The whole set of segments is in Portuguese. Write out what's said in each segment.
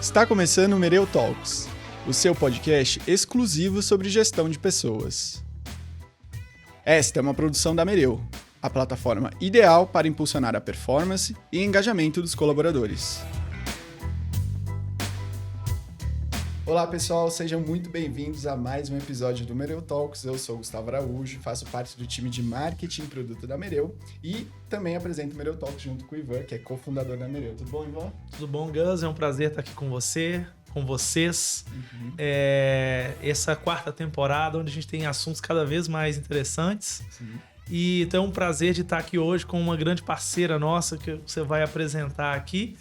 Está começando o Mereu Talks, o seu podcast exclusivo sobre gestão de pessoas. Esta é uma produção da Mereu, a plataforma ideal para impulsionar a performance e engajamento dos colaboradores. Olá pessoal, sejam muito bem-vindos a mais um episódio do Mereu Talks. Eu sou o Gustavo Araújo, faço parte do time de marketing e produto da Mereu e também apresento o Mereu Talks junto com o Ivan, que é cofundador da Mereu. Tudo bom, Ivan? Tudo bom, Gus? É um prazer estar aqui com você, com vocês. Essa quarta temporada, onde a gente tem assuntos cada vez mais interessantes. Sim. E então é um prazer de estar aqui hoje com uma grande parceira nossa que você vai apresentar aqui.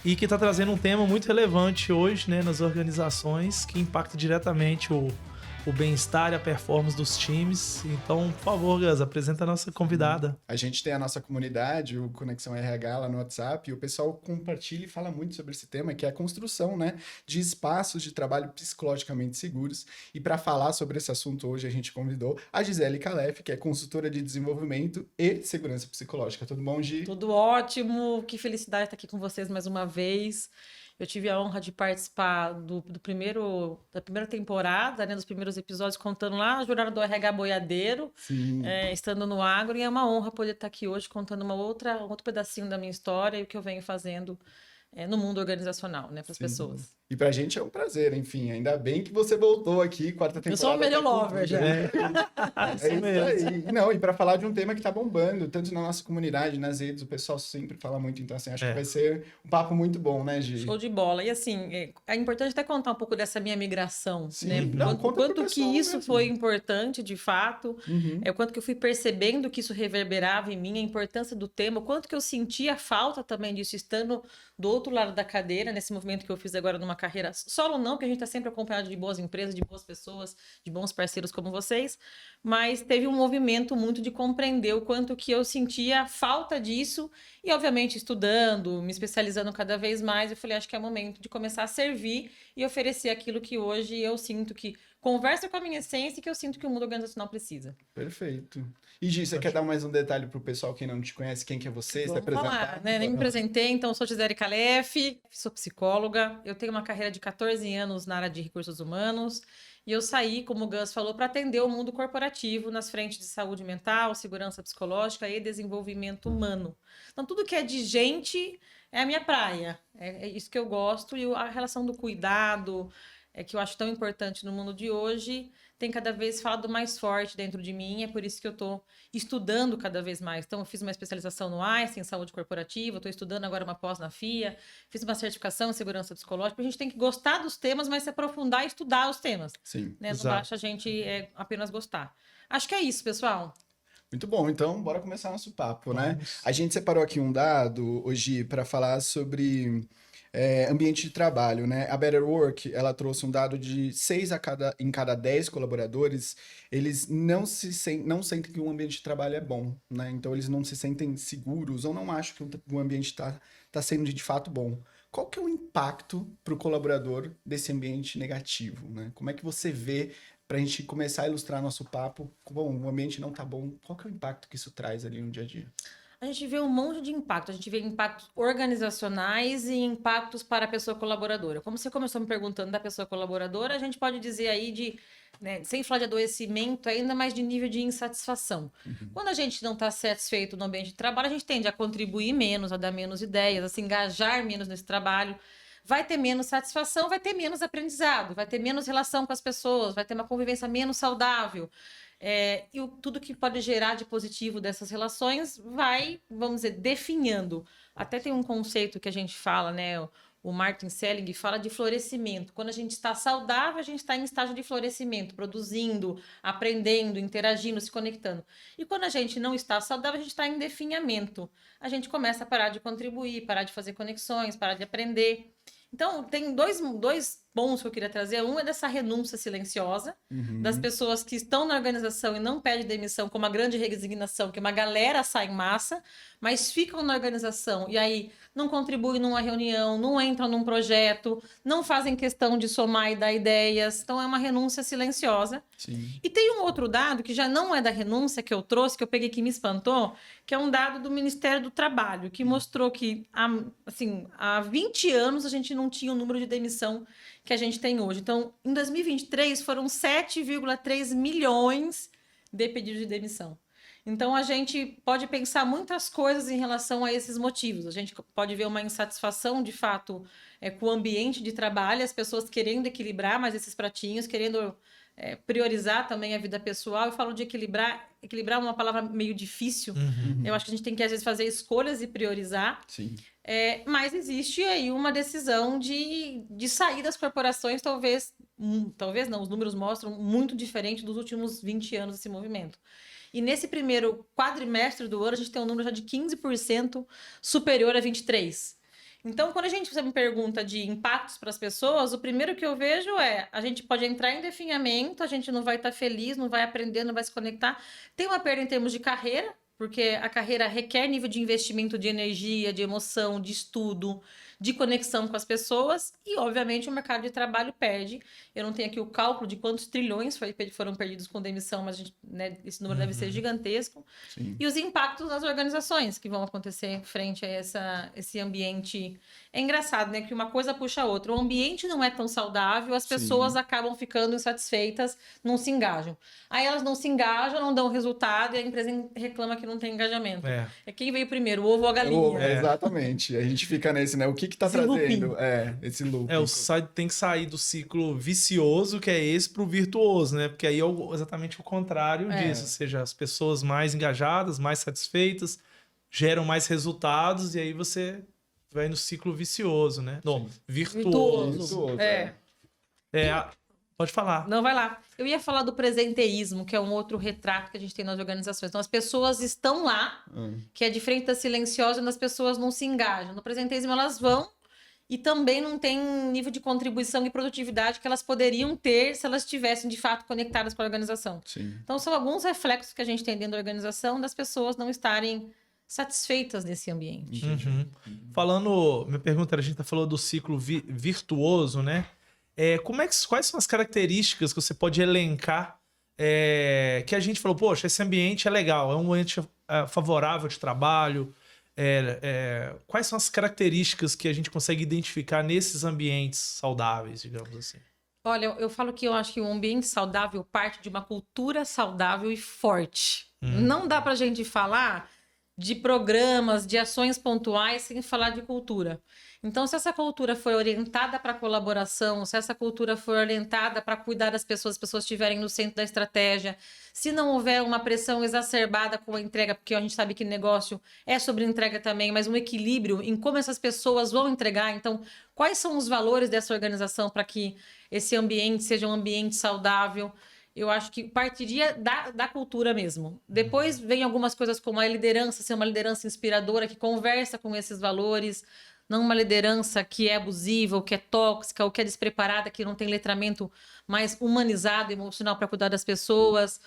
E que está trazendo um tema muito relevante hoje, né, nas organizações, que impacta diretamente o bem-estar e a performance dos times. Então, por favor, Gus, apresenta a nossa convidada. A gente tem a nossa comunidade, o Conexão RH lá no WhatsApp, e o pessoal compartilha e fala muito sobre esse tema, que é a construção, né, de espaços de trabalho psicologicamente seguros. E para falar sobre esse assunto hoje, a gente convidou a Gisele Calef, que é consultora de desenvolvimento e segurança psicológica. Tudo bom, Gi? Tudo ótimo, que felicidade estar aqui com vocês mais uma vez. Eu tive a honra de participar da primeira temporada, né, dos primeiros episódios, contando lá a jornada do RH boiadeiro, estando no agro, e é uma honra poder estar aqui hoje contando um outro pedacinho da minha história e o que eu venho fazendo no mundo organizacional, né, para as pessoas. E pra gente é um prazer, enfim, ainda bem que você voltou aqui, quarta temporada. Eu sou um Mereu Lover já. É isso aí. Não, e pra falar de um tema que tá bombando, tanto na nossa comunidade, nas redes, o pessoal sempre fala muito, então assim, acho que vai ser um papo muito bom, né, Gi? Show de bola. E assim, é importante até contar um pouco dessa minha migração, Sim. né? Não, quanto que isso mesmo. foi importante, de fato, o quanto que eu fui percebendo que isso reverberava em mim, a importância do tema, o quanto que eu sentia falta também disso, estando do outro lado da cadeira, nesse movimento que eu fiz agora numa carreira solo não, porque a gente está sempre acompanhado de boas empresas, de boas pessoas, de bons parceiros como vocês, mas teve um movimento muito de compreender o quanto que eu sentia falta disso e, obviamente, estudando, me especializando cada vez mais, eu falei, acho que é momento de começar a servir e oferecer aquilo que hoje eu sinto que conversa com a minha essência e que eu sinto que o mundo organizacional precisa. Perfeito. E Gi, você quer dar mais um detalhe pro pessoal que não te conhece, quem que é você? Vamos falar, né? Nem me apresentei, então sou Gisele Calef, sou psicóloga, eu tenho uma carreira de 14 anos na área de recursos humanos e eu saí, como o Gus falou, para atender o mundo corporativo nas frentes de saúde mental, segurança psicológica e desenvolvimento humano. Então tudo que é de gente é a minha praia, é isso que eu gosto e a relação do cuidado, que eu acho tão importante no mundo de hoje, tem cada vez falado mais forte dentro de mim, é por isso que eu estou estudando cada vez mais. Então, eu fiz uma especialização no Einstein, em saúde corporativa, estou estudando agora uma pós na FIA, fiz uma certificação em segurança psicológica. A gente tem que gostar dos temas, mas se aprofundar e estudar os temas. Sim, né? Não basta a gente apenas gostar. Acho que é isso, pessoal. Muito bom, então bora começar nosso papo, né? A gente separou aqui um dado hoje para falar sobre ambiente de trabalho, né? A Better Work, ela trouxe um dado de 6 em cada 10 colaboradores, eles não sentem que o ambiente de trabalho é bom, né? Então eles não se sentem seguros ou não acham que o ambiente tá sendo de fato bom. Qual que é o impacto para o colaborador desse ambiente negativo, né? Como é que você vê, para a gente começar a ilustrar nosso papo, bom, o ambiente não tá bom, qual que é o impacto que isso traz ali no dia a dia? A gente vê um monte de impacto. A gente vê impactos organizacionais e impactos para a pessoa colaboradora. Como você começou me perguntando da pessoa colaboradora, a gente pode dizer aí sem falar de adoecimento ainda, mais de nível de insatisfação. Quando a gente não está satisfeito no ambiente de trabalho, a gente tende a contribuir menos, a dar menos ideias, a se engajar menos nesse trabalho. Vai ter menos satisfação, vai ter menos aprendizado, vai ter menos relação com as pessoas, vai ter uma convivência menos saudável. E tudo que pode gerar de positivo dessas relações vai, vamos dizer, definhando. Até tem um conceito que a gente fala, né? O Martin Seligman fala de florescimento. Quando a gente está saudável, a gente está em estágio de florescimento, produzindo, aprendendo, interagindo, se conectando. E quando a gente não está saudável, a gente está em definhamento. A gente começa a parar de contribuir, parar de fazer conexões, parar de aprender. Então, tem dois pontos que eu queria trazer. Um é dessa renúncia silenciosa, das pessoas que estão na organização e não pedem demissão, com uma grande resignação, que uma galera sai em massa, mas ficam na organização e aí não contribuem numa reunião, não entram num projeto, não fazem questão de somar e dar ideias. Então, é uma renúncia silenciosa. Sim. E tem um outro dado que já não é da renúncia que eu trouxe, que eu peguei que me espantou, que é um dado do Ministério do Trabalho, que mostrou que há 20 anos a gente não tinha o número de demissão que a gente tem hoje. Então, em 2023, foram 7,3 milhões de pedidos de demissão. Então, a gente pode pensar muitas coisas em relação a esses motivos. A gente pode ver uma insatisfação, de fato, com o ambiente de trabalho, as pessoas querendo equilibrar mais esses pratinhos, querendo priorizar também a vida pessoal. Eu falo de equilibrar é uma palavra meio difícil. Eu acho que a gente tem que, às vezes, fazer escolhas e priorizar. Sim. Mas existe aí uma decisão de sair das corporações, talvez não, os números mostram muito diferente dos últimos 20 anos desse movimento. E nesse primeiro quadrimestre do ano, a gente tem um número já de 15% superior a 23%. Então, quando você me pergunta de impactos para as pessoas, o primeiro que eu vejo a gente pode entrar em definhamento, a gente não vai estar feliz, não vai aprender, não vai se conectar. Tem uma perda em termos de carreira, porque a carreira requer nível de investimento de energia, de emoção, de estudo, de conexão com as pessoas e, obviamente, o mercado de trabalho perde. Eu não tenho aqui o cálculo de quantos trilhões foram perdidos com demissão, mas esse número deve ser gigantesco. Sim. E os impactos nas organizações que vão acontecer frente a esse ambiente. É engraçado, né? Que uma coisa puxa a outra. O ambiente não é tão saudável, as pessoas acabam ficando insatisfeitas, não se engajam. Aí elas não se engajam, não dão resultado e a empresa reclama que não tem engajamento. É quem veio primeiro, o ovo ou a galinha. Exatamente. A gente fica nesse, né? O que tá Esse trazendo? looping. Esse loop. Tem que sair do ciclo vicioso, que é esse, pro virtuoso, né? Porque aí é exatamente o contrário disso. Ou seja, as pessoas mais engajadas, mais satisfeitas, geram mais resultados e aí você vai no ciclo vicioso, né? Não, virtuoso. Pode falar. Não, vai lá. Eu ia falar do presenteísmo, que é um outro retrato que a gente tem nas organizações. Então, as pessoas estão lá, que é diferente da silenciosa, onde as pessoas não se engajam. No presenteísmo, elas vão e também não tem nível de contribuição e produtividade que elas poderiam ter se elas estivessem, de fato, conectadas com a organização. Sim. Então, são alguns reflexos que a gente tem dentro da organização das pessoas não estarem satisfeitas nesse ambiente. Minha pergunta era, a gente falou do ciclo virtuoso, né? Quais são as características que você pode elencar que a gente falou, poxa, esse ambiente é legal, é um ambiente favorável de trabalho. Quais são as características que a gente consegue identificar nesses ambientes saudáveis, digamos assim? Olha, eu falo que eu acho que o ambiente saudável parte de uma cultura saudável e forte. Não dá pra gente falar de programas, de ações pontuais sem falar de cultura. Então, se essa cultura for orientada para colaboração, se essa cultura for orientada para cuidar das pessoas, as pessoas estiverem no centro da estratégia, se não houver uma pressão exacerbada com a entrega, porque a gente sabe que negócio é sobre entrega também, mas um equilíbrio em como essas pessoas vão entregar. Então, quais são os valores dessa organização para que esse ambiente seja um ambiente saudável? Eu acho que partiria da cultura mesmo. Depois vem algumas coisas como a liderança, ser uma liderança inspiradora que conversa com esses valores, não uma liderança que é abusiva, ou que é tóxica, ou que é despreparada, que não tem letramento mais humanizado, emocional para cuidar das pessoas.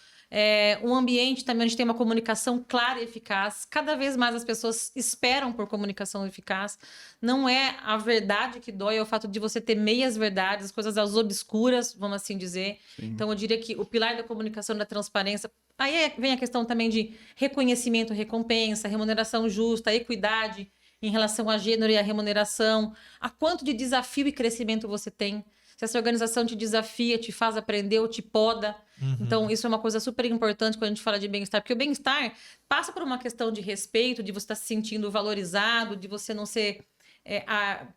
Um ambiente também onde tem uma comunicação clara e eficaz. Cada vez mais as pessoas esperam por comunicação eficaz. Não é a verdade que dói, é o fato de você ter meias verdades, as coisas às obscuras, vamos assim dizer. Sim. Então, eu diria que o pilar da comunicação, da transparência. Aí vem a questão também de reconhecimento, recompensa, remuneração justa, equidade em relação a gênero e a remuneração. A quanto de desafio e crescimento você tem. Se essa organização te desafia, te faz aprender ou te poda. Então, isso é uma coisa super importante quando a gente fala de bem-estar. Porque o bem-estar passa por uma questão de respeito, de você estar se sentindo valorizado, de você não ser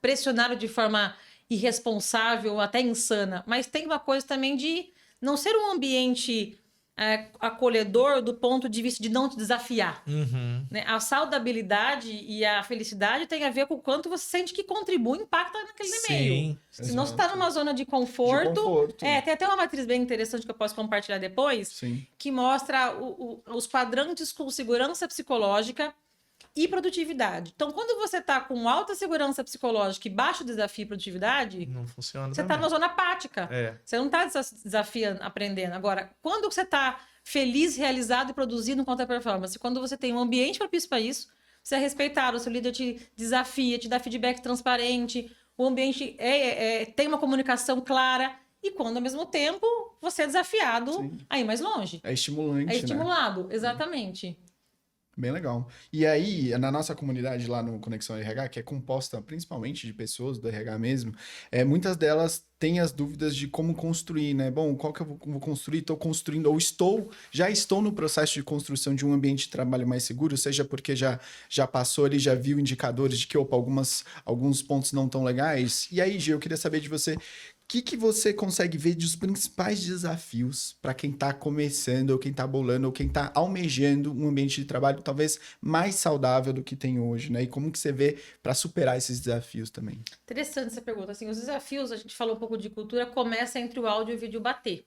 pressionado de forma irresponsável, até insana. Mas tem uma coisa também de não ser um ambiente acolhedor do ponto de vista de não te desafiar. Né? A saudabilidade e a felicidade tem a ver com o quanto você sente que contribui e impacta naquele meio. Senão você está numa zona de conforto. Tem até uma matriz bem interessante que eu posso compartilhar depois, que mostra os quadrantes com segurança psicológica e produtividade. Então, quando você está com alta segurança psicológica e baixo desafio e produtividade, Não funciona você está também. numa zona apática. Você não está desafiando, aprendendo. Agora, quando você está feliz, realizado e produzindo com alta performance, quando você tem um ambiente propício para isso, você é respeitado, o seu líder te desafia, te dá feedback transparente, o ambiente tem uma comunicação clara, e quando, ao mesmo tempo, você é desafiado a ir mais longe. É estimulante, É estimulado, exatamente. Bem legal. E aí, na nossa comunidade lá no Conexão RH, que é composta principalmente de pessoas do RH mesmo, muitas delas têm as dúvidas de como construir, né? Bom, qual que eu vou construir? Estou construindo, ou já estou no processo de construção de um ambiente de trabalho mais seguro, seja porque já passou ali, já viu indicadores de que, opa, alguns pontos não tão legais. E aí, Gê, eu queria saber de você, o que você consegue ver dos principais desafios para quem está começando, ou quem está bolando, ou quem está almejando um ambiente de trabalho talvez mais saudável do que tem hoje, né? E como que você vê para superar esses desafios também? Interessante essa pergunta. Assim, os desafios, a gente falou um pouco de cultura, começa entre o áudio e o vídeo bater.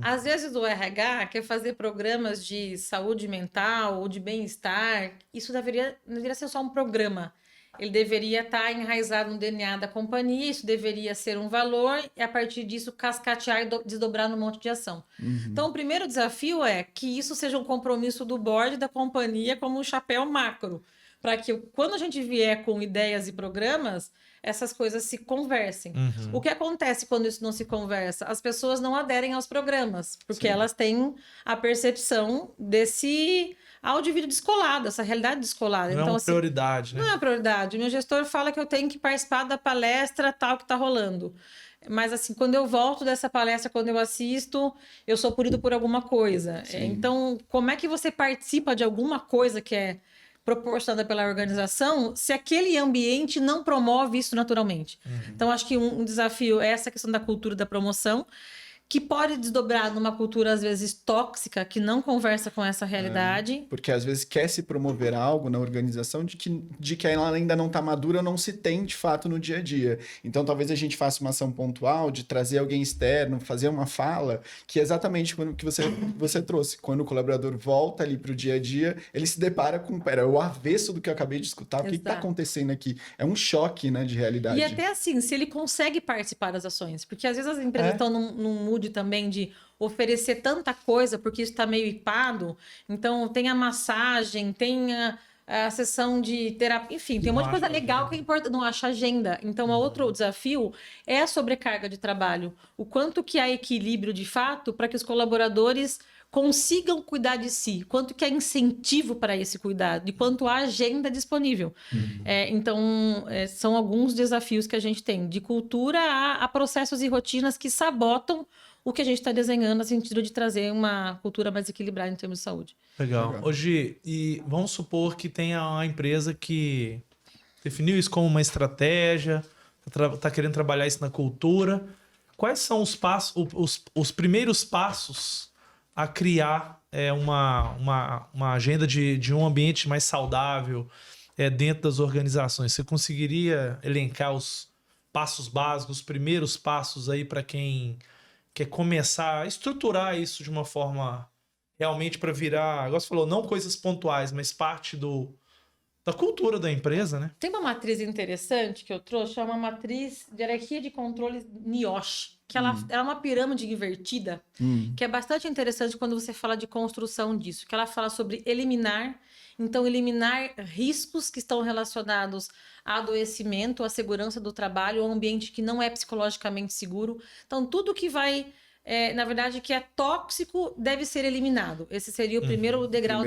Às vezes o RH quer fazer programas de saúde mental ou de bem-estar. Isso não deveria ser só um programa. Ele deveria estar enraizado no DNA da companhia, isso deveria ser um valor, e a partir disso cascatear e desdobrar num monte de ação. Então, o primeiro desafio é que isso seja um compromisso do board da companhia como um chapéu macro, para que quando a gente vier com ideias e programas, essas coisas se conversem. O que acontece quando isso não se conversa? As pessoas não aderem aos programas, porque elas têm a percepção desse áudio e vídeo descolado, essa realidade descolada. Não então, é uma assim, prioridade, né? não é uma prioridade. O meu gestor fala que eu tenho que participar da palestra tal que está rolando. Mas, assim, quando eu volto dessa palestra, quando eu assisto, eu sou punido por alguma coisa. Então, como é que você participa de alguma coisa que é proporcionada pela organização se aquele ambiente não promove isso naturalmente? Então, acho que um desafio é essa questão da cultura da promoção, que pode desdobrar numa cultura, às vezes, tóxica, que não conversa com essa realidade. Porque, às vezes, quer se promover algo na organização de que ela ainda não está madura, não se tem, de fato, no dia a dia. Então, talvez a gente faça uma ação pontual de trazer alguém externo, fazer uma fala, que é exatamente quando que você trouxe. Quando o colaborador volta ali para o dia a dia, ele se depara com, o avesso do que eu acabei de escutar, o que está acontecendo aqui? É um choque, né, de realidade. E até assim, se ele consegue participar das ações, porque às vezes as empresas estão num mood também de oferecer tanta coisa, porque isso está meio hipado. Então, tem a massagem, tem a sessão de terapia, enfim, tem um monte de coisa legal que é importante, não acha agenda. Então, outro desafio é a sobrecarga de trabalho. O quanto que há equilíbrio, de fato, para que os colaboradores consigam cuidar de si, quanto que há incentivo para esse cuidado, e quanto há agenda disponível. Então, são alguns desafios que a gente tem, de cultura a processos e rotinas que sabotam o que a gente está desenhando, no sentido de trazer uma cultura mais equilibrada em termos de saúde. Legal. Hoje, e vamos supor que tenha uma empresa que definiu isso como uma estratégia, está querendo trabalhar isso na cultura. Quais são os passos, os primeiros passos a criar uma agenda de um ambiente mais saudável dentro das organizações? Você conseguiria elencar os passos básicos, os primeiros passos aí para quem quer começar a estruturar isso de uma forma realmente para virar, igual você falou, não coisas pontuais, mas parte da cultura da empresa, né? Tem uma matriz interessante que eu trouxe, chama matriz de hierarquia de controle NIOSH, que ela é uma pirâmide invertida, que é bastante interessante quando você fala de construção disso, que ela fala sobre eliminar riscos que estão relacionados a adoecimento, à segurança do trabalho, a um ambiente que não é psicologicamente seguro. Então, tudo que vai, na verdade, que é tóxico deve ser eliminado. Esse seria o primeiro degrau,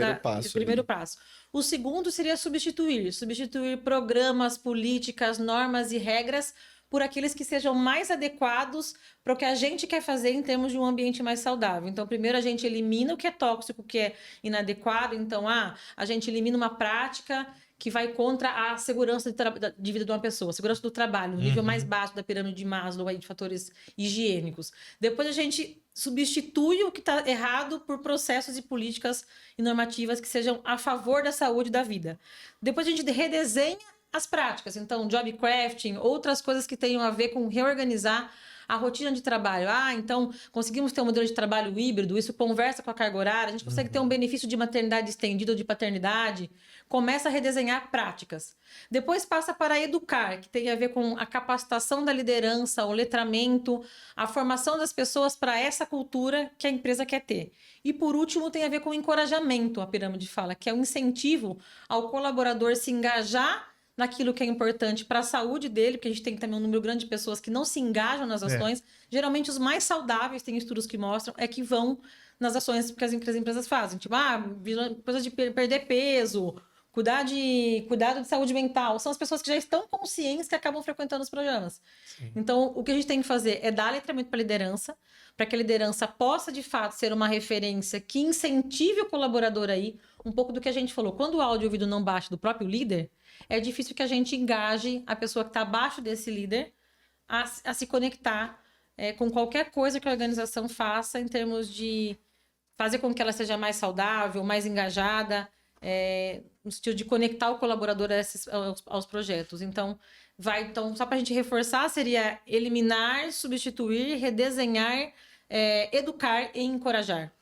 primeiro passo. O segundo seria substituir programas, políticas, normas e regras por aqueles que sejam mais adequados para o que a gente quer fazer em termos de um ambiente mais saudável. Então, primeiro a gente elimina o que é tóxico, o que é inadequado. Então, a gente elimina uma prática que vai contra a segurança de vida de uma pessoa, segurança do trabalho, o nível mais baixo da pirâmide de Maslow, aí, de fatores higiênicos. Depois a gente substitui o que está errado por processos e políticas e normativas que sejam a favor da saúde da vida. Depois a gente redesenha as práticas, então job crafting, outras coisas que tenham a ver com reorganizar A rotina de trabalho. Então, conseguimos ter um modelo de trabalho híbrido, isso conversa com a carga horária, a gente consegue ter um benefício de maternidade estendida ou de paternidade. Começa a redesenhar práticas. Depois passa para educar, que tem a ver com a capacitação da liderança, o letramento, a formação das pessoas para essa cultura que a empresa quer ter. E, por último, tem a ver com o encorajamento, a pirâmide fala, que é o incentivo ao colaborador se engajar naquilo que é importante para a saúde dele, porque a gente tem também um número grande de pessoas que não se engajam nas ações. Geralmente, os mais saudáveis, tem estudos que mostram, é que vão nas ações que as empresas fazem. Tipo, coisa de perder peso, cuidado de saúde mental. São as pessoas que já estão conscientes que acabam frequentando os programas. Sim. Então, o que a gente tem que fazer é dar letramento para a liderança, para que a liderança possa, de fato, ser uma referência que incentive o colaborador aí. Um pouco do que a gente falou. Quando o áudio ouvido não bate do próprio líder, é difícil que a gente engaje a pessoa que está abaixo desse líder a se conectar com qualquer coisa que a organização faça em termos de fazer com que ela seja mais saudável, mais engajada, no sentido de conectar o colaborador aos projetos. Então, só para a gente reforçar, seria eliminar, substituir, redesenhar, educar e encorajar.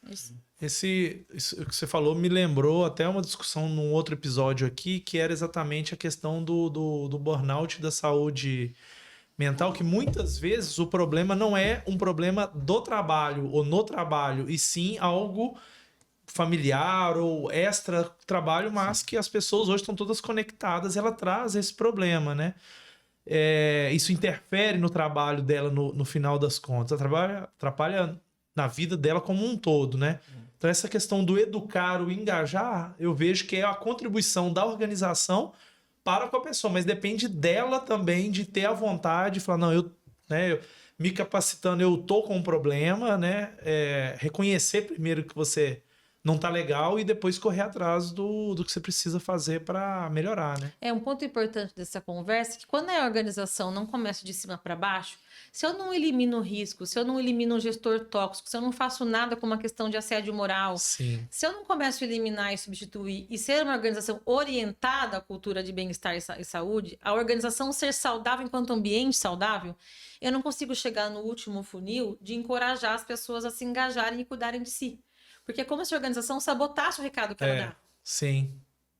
Isso que você falou me lembrou até uma discussão num outro episódio aqui, que era exatamente a questão do burnout, da saúde mental, que muitas vezes o problema não é um problema do trabalho ou no trabalho, e sim algo familiar ou extra trabalho, mas que as pessoas hoje estão todas conectadas, ela traz esse problema, né? Isso interfere no trabalho dela no final das contas, atrapalha na vida dela como um todo, né? Então essa questão do educar, o engajar, eu vejo que é a contribuição da organização para com a pessoa, mas depende dela também de ter a vontade de falar, não, eu me capacitando, eu tô com um problema, né? Reconhecer primeiro que você não tá legal e depois correr atrás do que você precisa fazer para melhorar, né? Um ponto importante dessa conversa é que quando a organização não começa de cima para baixo, se eu não elimino o risco, se eu não elimino um gestor tóxico, se eu não faço nada com uma questão de assédio moral, Sim. Se eu não começo a eliminar e substituir e ser uma organização orientada à cultura de bem-estar e saúde, a organização ser saudável enquanto ambiente saudável, eu não consigo chegar no último funil de encorajar as pessoas a se engajarem e cuidarem de si. Porque é como se a organização sabotasse o recado que ela dá. Sim,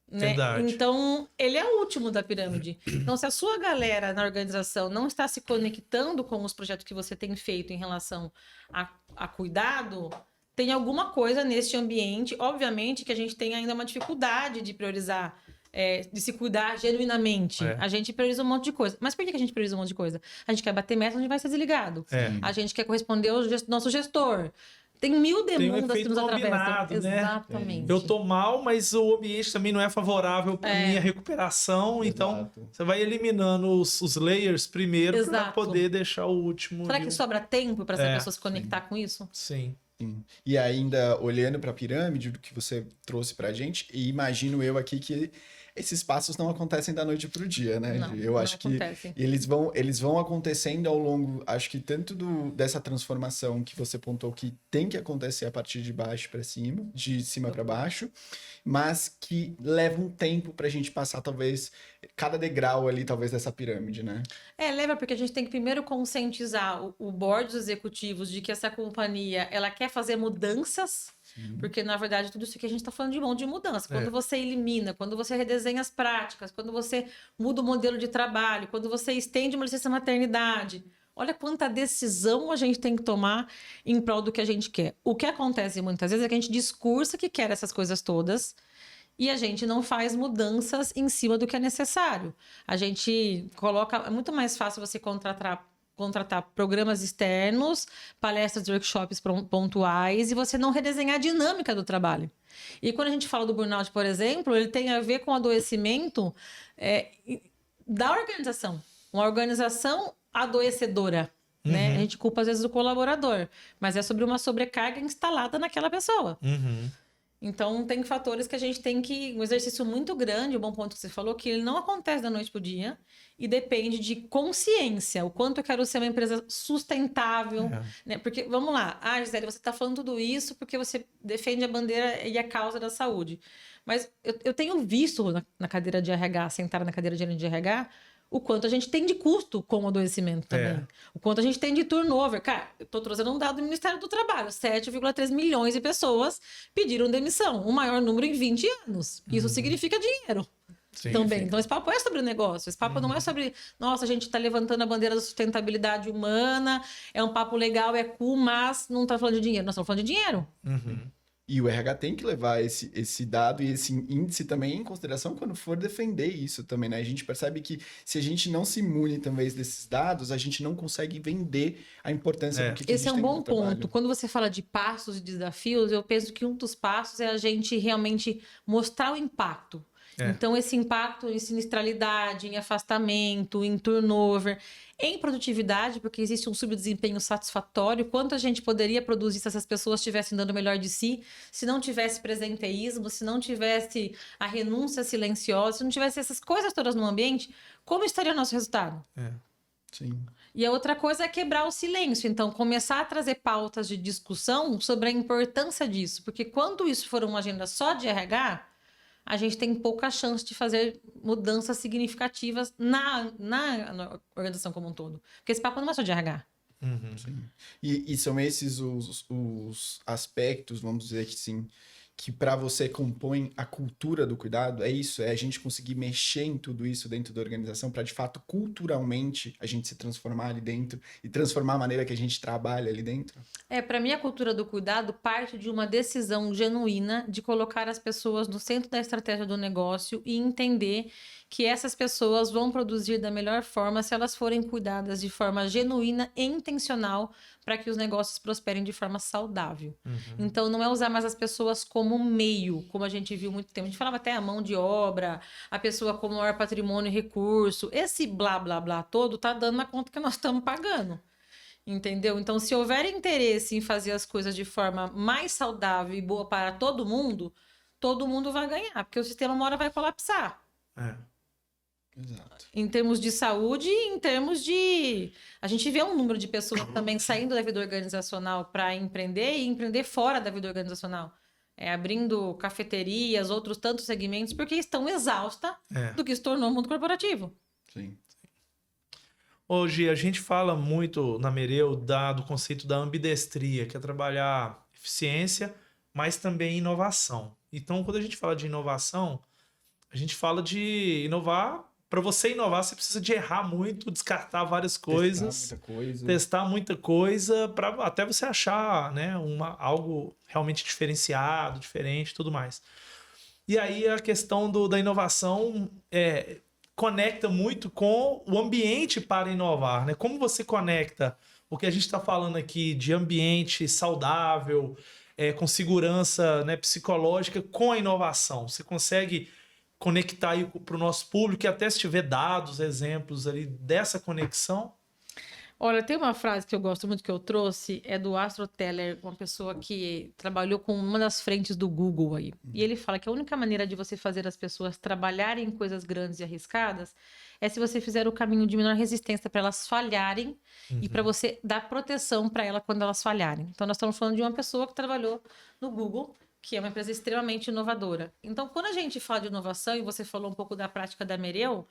né? Verdade. Então, ele é o último da pirâmide. Então, se a sua galera na organização não está se conectando com os projetos que você tem feito em relação a cuidado, tem alguma coisa neste ambiente. Obviamente que a gente tem ainda uma dificuldade de priorizar, de se cuidar genuinamente. A gente prioriza um monte de coisa. Mas por que a gente prioriza um monte de coisa? A gente quer bater meta, a gente vai ser desligado. A gente quer corresponder ao nosso gestor. Tem 1000 demandas que nos atravessam. Né? Exatamente. Eu tô mal, mas o ambiente também não é favorável para minha recuperação. Exato. Então, você vai eliminando os layers primeiro para poder deixar o último. Será que sobra tempo para essa pessoa se conectar com isso? Sim. Sim. E ainda olhando para a pirâmide do que você trouxe para a gente, e imagino eu aqui que esses passos não acontecem da noite para o dia, né? Eu acho que eles vão acontecendo ao longo, acho que tanto dessa transformação que você pontuou que tem que acontecer a partir de baixo para cima, de cima para baixo, mas que leva um tempo para a gente passar talvez cada degrau ali talvez dessa pirâmide, né? Leva porque a gente tem que primeiro conscientizar o board dos executivos de que essa companhia ela quer fazer mudanças. Porque, na verdade, tudo isso aqui a gente está falando de mão de mudança. Quando você elimina, quando você redesenha as práticas, quando você muda o modelo de trabalho, quando você estende uma licença maternidade. Olha quanta decisão a gente tem que tomar em prol do que a gente quer. O que acontece muitas vezes é que a gente discursa que quer essas coisas todas e a gente não faz mudanças em cima do que é necessário. A gente coloca... É muito mais fácil você contratar programas externos, palestras, workshops pontuais e você não redesenhar a dinâmica do trabalho. E quando a gente fala do burnout, por exemplo, ele tem a ver com o adoecimento da organização. Uma organização adoecedora. Né? A gente culpa às vezes o colaborador, mas é sobre uma sobrecarga instalada naquela pessoa. Então, tem fatores que a gente tem que... Um exercício muito grande, um bom ponto que você falou, que ele não acontece da noite pro dia e depende de consciência. O quanto eu quero ser uma empresa sustentável. Né? Porque, vamos lá. Gisele, você está falando tudo isso porque você defende a bandeira e a causa da saúde. Mas eu tenho visto na cadeira de RH, sentada na cadeira de RH, o quanto a gente tem de custo com o adoecimento também. O quanto a gente tem de turnover. Cara, eu tô trazendo um dado do Ministério do Trabalho. 7,3 milhões de pessoas pediram demissão. O maior número em 20 anos. Isso significa dinheiro. Sim, Também. Então, esse papo é sobre negócio. Esse papo não é sobre, nossa, a gente tá levantando a bandeira da sustentabilidade humana, é um papo legal, é cool, mas não tá falando de dinheiro. Nós estamos falando de dinheiro. E o RH tem que levar esse dado e esse índice também em consideração quando for defender isso também, né? A gente percebe que se a gente não se imune também desses dados, a gente não consegue vender a importância do que a gente Esse é um tem bom no trabalho. ponto. Quando você fala de passos e desafios, eu penso que um dos passos é a gente realmente mostrar o impacto. Então, esse impacto em sinistralidade, em afastamento, em turnover, em produtividade, porque existe um subdesempenho satisfatório. Quanto a gente poderia produzir se essas pessoas estivessem dando o melhor de si, se não tivesse presenteísmo, se não tivesse a renúncia silenciosa, se não tivesse essas coisas todas no ambiente, como estaria o nosso resultado? Sim. E a outra coisa é quebrar o silêncio. Então, começar a trazer pautas de discussão sobre a importância disso. Porque quando isso for uma agenda só de RH, a gente tem pouca chance de fazer mudanças significativas na organização como um todo. Porque esse papo não é só de RH. Sim. E são esses os aspectos, vamos dizer que sim, que para você compõem a cultura do cuidado, é isso, é a gente conseguir mexer em tudo isso dentro da organização para de fato culturalmente a gente se transformar ali dentro e transformar a maneira que a gente trabalha ali dentro? Para mim a cultura do cuidado parte de uma decisão genuína de colocar as pessoas no centro da estratégia do negócio e entender que essas pessoas vão produzir da melhor forma se elas forem cuidadas de forma genuína e intencional para que os negócios prosperem de forma saudável. Então, não é usar mais as pessoas como meio, como a gente viu muito tempo. A gente falava até a mão de obra, a pessoa como maior patrimônio e recurso. Esse blá, blá, blá todo tá dando na conta que nós estamos pagando. Entendeu? Então, se houver interesse em fazer as coisas de forma mais saudável e boa para todo mundo vai ganhar, porque o sistema uma hora vai colapsar. Exato. Em termos de saúde e em termos de... A gente vê um número de pessoas também saindo da vida organizacional para empreender e empreender fora da vida organizacional. Abrindo cafeterias, outros tantos segmentos, porque estão exaustas do que se tornou o mundo corporativo. Sim. Hoje a gente fala muito na Mereu do conceito da ambidestria, que é trabalhar eficiência, mas também inovação. Então, quando a gente fala de inovação, a gente fala de inovar. Para você inovar, você precisa de errar muito, descartar várias coisas, testar muita coisa, para até você achar, né, algo realmente diferenciado, diferente, tudo mais. E aí a questão da inovação conecta muito com o ambiente para inovar, né? Como você conecta o que a gente está falando aqui de ambiente saudável, com segurança, né, psicológica, com a inovação? Você consegue conectar aí para o nosso público e até se tiver dados, exemplos ali dessa conexão? Olha, tem uma frase que eu gosto muito que eu trouxe, é do Astro Teller, uma pessoa que trabalhou com uma das frentes do Google aí. E ele fala que a única maneira de você fazer as pessoas trabalharem em coisas grandes e arriscadas é se você fizer o caminho de menor resistência para elas falharem e para você dar proteção para elas quando elas falharem. Então, nós estamos falando de uma pessoa que trabalhou no Google, que é uma empresa extremamente inovadora. Então, quando a gente fala de inovação, e você falou um pouco da prática da Mereu,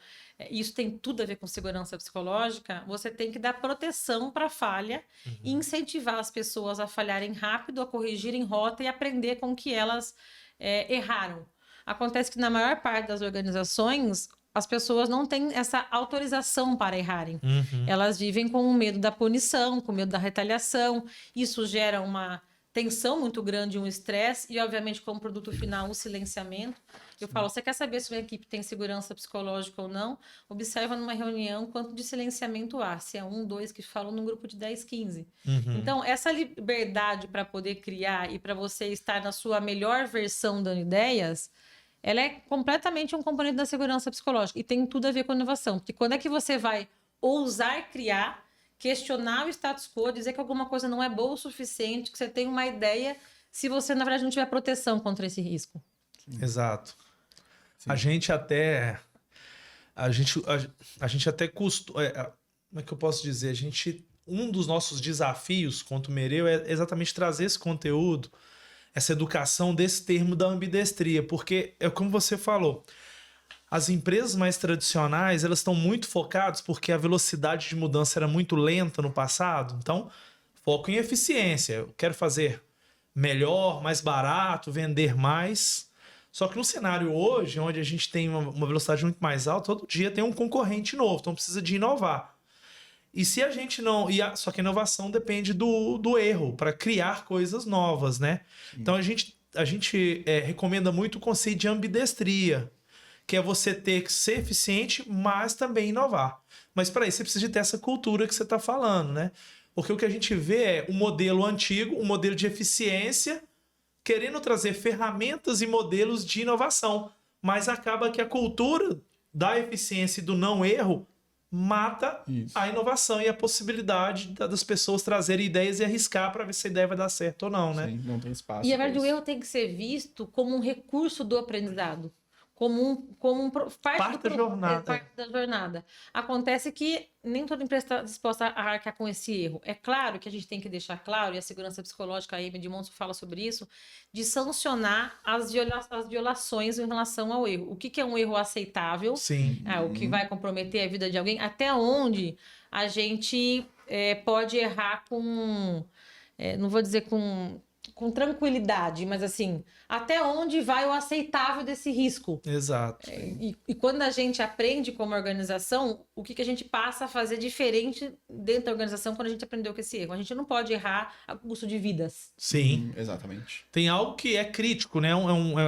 isso tem tudo a ver com segurança psicológica, você tem que dar proteção para a falha e incentivar as pessoas a falharem rápido, a corrigirem rota e aprender com que elas erraram. Acontece que na maior parte das organizações, as pessoas não têm essa autorização para errarem. Elas vivem com o medo da punição, com o medo da retaliação. Isso gera uma tensão muito grande, um estresse e, obviamente, como produto final, o silenciamento. Eu falo, você quer saber se uma equipe tem segurança psicológica ou não? Observa numa reunião quanto de silenciamento há. Se é 1, 2 que falam num grupo de 10, 15. Então, essa liberdade para poder criar e para você estar na sua melhor versão dando ideias, ela é completamente um componente da segurança psicológica e tem tudo a ver com inovação. Porque quando é que você vai ousar criar, questionar o status quo, dizer que alguma coisa não é boa o suficiente, que você tem uma ideia, se você, na verdade, não tiver proteção contra esse risco. Sim. Exato. Sim. A gente até custou... como é que eu posso dizer? Um dos nossos desafios quanto Mereu é exatamente trazer esse conteúdo, essa educação desse termo da ambidestria, porque é como você falou, as empresas mais tradicionais, elas estão muito focadas porque a velocidade de mudança era muito lenta no passado. Então, foco em eficiência. Eu quero fazer melhor, mais barato, vender mais. Só que no cenário hoje, onde a gente tem uma velocidade muito mais alta, todo dia tem um concorrente novo, então precisa de inovar. E se a gente não... Só que a inovação depende do erro para criar coisas novas, né? Então a gente recomenda muito o conceito de ambidestria, que é você ter que ser eficiente, mas também inovar. Mas para isso você precisa de ter essa cultura que você está falando, né? Porque o que a gente vê é o modelo antigo, o modelo de eficiência, querendo trazer ferramentas e modelos de inovação. Mas acaba que a cultura da eficiência e do não erro mata a inovação e a possibilidade das pessoas trazerem ideias e arriscar para ver se a ideia vai dar certo ou não, né? Sim, não tem espaço. E a verdade, o erro tem que ser visto como um recurso do aprendizado. Parte da jornada. Parte da jornada. Acontece que nem toda empresa está disposta a arcar com esse erro. É claro que a gente tem que deixar claro, e a segurança psicológica, a Amy de Monson fala sobre isso, de sancionar as violações em relação ao erro. O que é um erro aceitável? Sim. O que vai comprometer a vida de alguém? Até onde a gente pode errar com... não vou dizer com tranquilidade, mas assim, até onde vai o aceitável desse risco? Exato. E quando a gente aprende como organização, o que a gente passa a fazer diferente dentro da organização quando a gente aprendeu com esse erro? A gente não pode errar a custo de vidas. Sim. Exatamente. Tem algo que é crítico, né?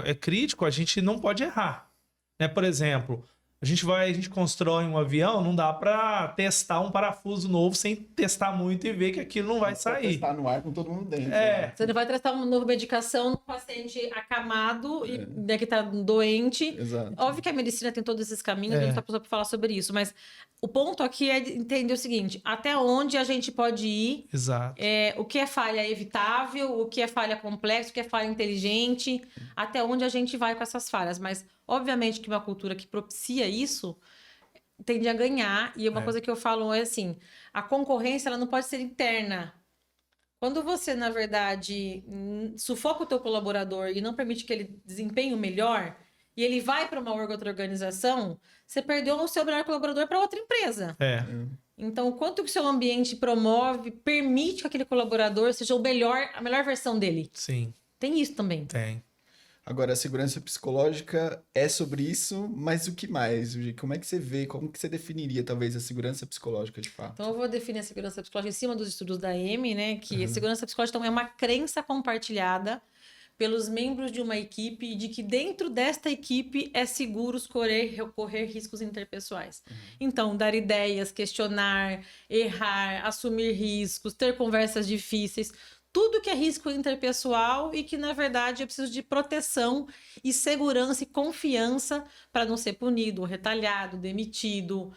É crítico, a gente não pode errar. Né? Por exemplo, a gente constrói um avião, não dá para testar um parafuso novo sem testar muito e ver que aquilo não vai sair. Testar no ar com todo mundo dentro. Né? Você não vai testar uma nova medicação no paciente acamado e que está doente. Exato. Óbvio que a medicina tem todos esses caminhos, a gente está para falar sobre isso, mas o ponto aqui é entender o seguinte: até onde a gente pode ir? Exato. O que é falha evitável, o que é falha complexa, o que é falha inteligente, até onde a gente vai com essas falhas. Mas, obviamente, que uma cultura que propicia isso tende a ganhar. E uma coisa que eu falo é assim: a concorrência ela não pode ser interna. Quando você, na verdade, sufoca o teu colaborador e não permite que ele desempenhe o melhor, e ele vai para uma outra organização, você perdeu o seu melhor colaborador para outra empresa. Então, o quanto que o seu ambiente promove, permite que aquele colaborador seja a melhor versão dele. Sim. Tem isso também. Tem. Agora, a segurança psicológica é sobre isso, mas o que mais? Como é que você vê, como que você definiria, talvez, a segurança psicológica de fato? Então, eu vou definir a segurança psicológica em cima dos estudos da Amy, né? Que a segurança psicológica é uma crença compartilhada pelos membros de uma equipe de que dentro desta equipe é seguro correr riscos interpessoais. Então, dar ideias, questionar, errar, assumir riscos, ter conversas difíceis, tudo que é risco interpessoal e que, na verdade, eu preciso de proteção e segurança e confiança para não ser punido, retalhado, demitido,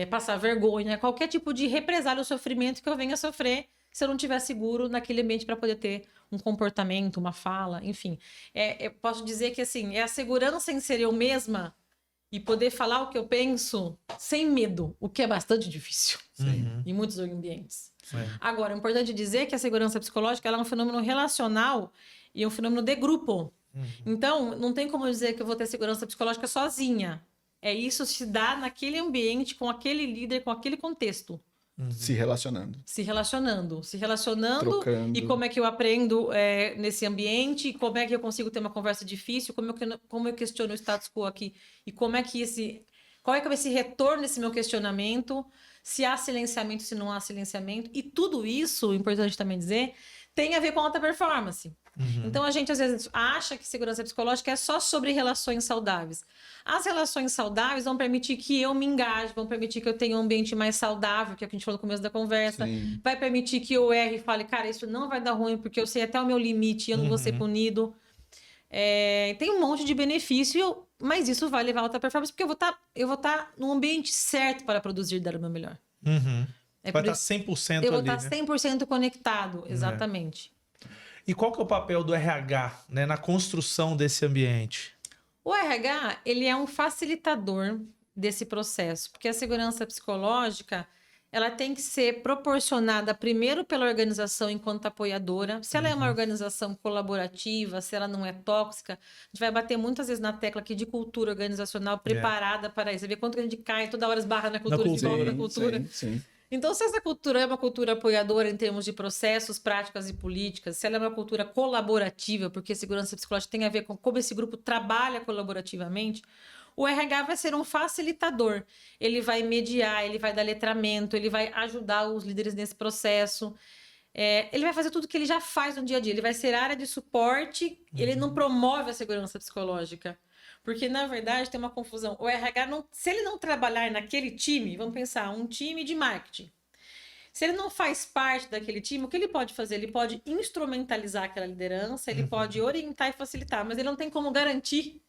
passar vergonha, qualquer tipo de represália ou sofrimento que eu venha sofrer se eu não estiver seguro naquele ambiente para poder ter um comportamento, uma fala, enfim. Eu posso dizer que, assim, é a segurança em ser eu mesma e poder falar o que eu penso sem medo, o que é bastante difícil em muitos ambientes. Agora, é importante dizer que a segurança psicológica ela é um fenômeno relacional e é um fenômeno de grupo. Então, não tem como dizer que eu vou ter segurança psicológica sozinha. Isso se dá naquele ambiente, com aquele líder, com aquele contexto. Se relacionando. Se relacionando. Trocando. E como é que eu aprendo nesse ambiente, como é que eu consigo ter uma conversa difícil, como eu questiono o status quo aqui, e como é que qual é que vai ser esse retorno nesse meu questionamento, se há silenciamento, se não há silenciamento, e tudo isso, importante também dizer, tem a ver com alta performance. Então, a gente às vezes acha que segurança psicológica é só sobre relações saudáveis. As relações saudáveis vão permitir que eu me engaje, vão permitir que eu tenha um ambiente mais saudável, que é o que a gente falou no começo da conversa. Sim. Vai permitir que eu erre e fale, cara, isso não vai dar ruim, porque eu sei até o meu limite e eu não vou ser punido. Tem um monte de benefício, mas isso vai levar a alta performance, porque eu vou estar no ambiente certo para produzir e dar o meu melhor. Vai estar 100% ali, eu vou né? estar 100% conectado, exatamente. E qual que é o papel do RH, né, na construção desse ambiente? O RH, ele é um facilitador desse processo, porque a segurança psicológica, ela tem que ser proporcionada primeiro pela organização enquanto apoiadora. Se ela é uma organização colaborativa, se ela não é tóxica, a gente vai bater muitas vezes na tecla aqui de cultura organizacional preparada para isso. Você vê quanto que a gente cai, toda hora esbarra na cultura, de volta na cultura. Sim. Então, se essa cultura é uma cultura apoiadora em termos de processos, práticas e políticas, se ela é uma cultura colaborativa, porque segurança psicológica tem a ver com como esse grupo trabalha colaborativamente, o RH vai ser um facilitador. Ele vai mediar, ele vai dar letramento, ele vai ajudar os líderes nesse processo. Ele vai fazer tudo que ele já faz no dia a dia. Ele vai ser área de suporte, ele não promove a segurança psicológica. Porque, na verdade, tem uma confusão. O RH, se ele não trabalhar naquele time, vamos pensar, um time de marketing. Se ele não faz parte daquele time, o que ele pode fazer? Ele pode instrumentalizar aquela liderança, ele pode orientar e facilitar, mas ele não tem como garantir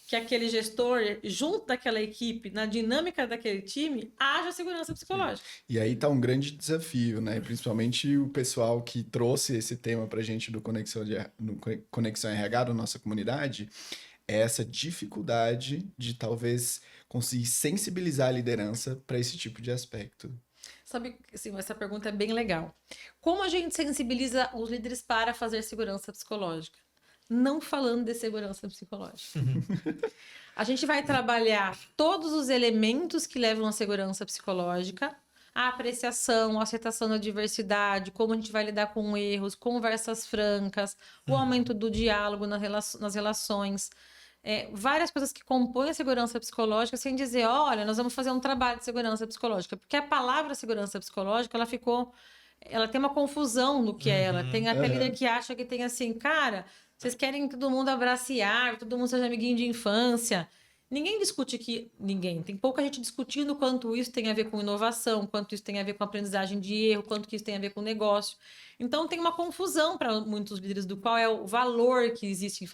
que aquele gestor, junto daquela equipe, na dinâmica daquele time, haja segurança psicológica. E aí tá um grande desafio, né? Principalmente o pessoal que trouxe esse tema pra gente do Conexão RH da nossa comunidade, é essa dificuldade de talvez conseguir sensibilizar a liderança para esse tipo de aspecto. Sabe, assim, essa pergunta é bem legal. Como a gente sensibiliza os líderes para fazer segurança psicológica? Não falando de segurança psicológica. A gente vai trabalhar todos os elementos que levam à segurança psicológica, a apreciação, a aceitação da diversidade, como a gente vai lidar com erros, conversas francas, o aumento do diálogo nas relações, várias coisas que compõem a segurança psicológica, sem dizer, olha, nós vamos fazer um trabalho de segurança psicológica, porque a palavra segurança psicológica, ela tem uma confusão no que é ela. Tem até líder que acha que tem assim, cara, vocês querem que todo mundo abrace árvore, todo mundo seja amiguinho de infância. Ninguém discute tem pouca gente discutindo quanto isso tem a ver com inovação, quanto isso tem a ver com aprendizagem de erro, quanto que isso tem a ver com negócio. Então tem uma confusão para muitos líderes do qual é o valor que existe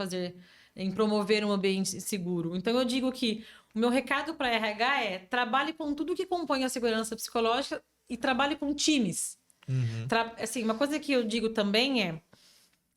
em promover um ambiente seguro. Então eu digo que o meu recado para RH é: trabalhe com tudo que compõe a segurança psicológica e trabalhe com times. Assim, uma coisa que eu digo também é,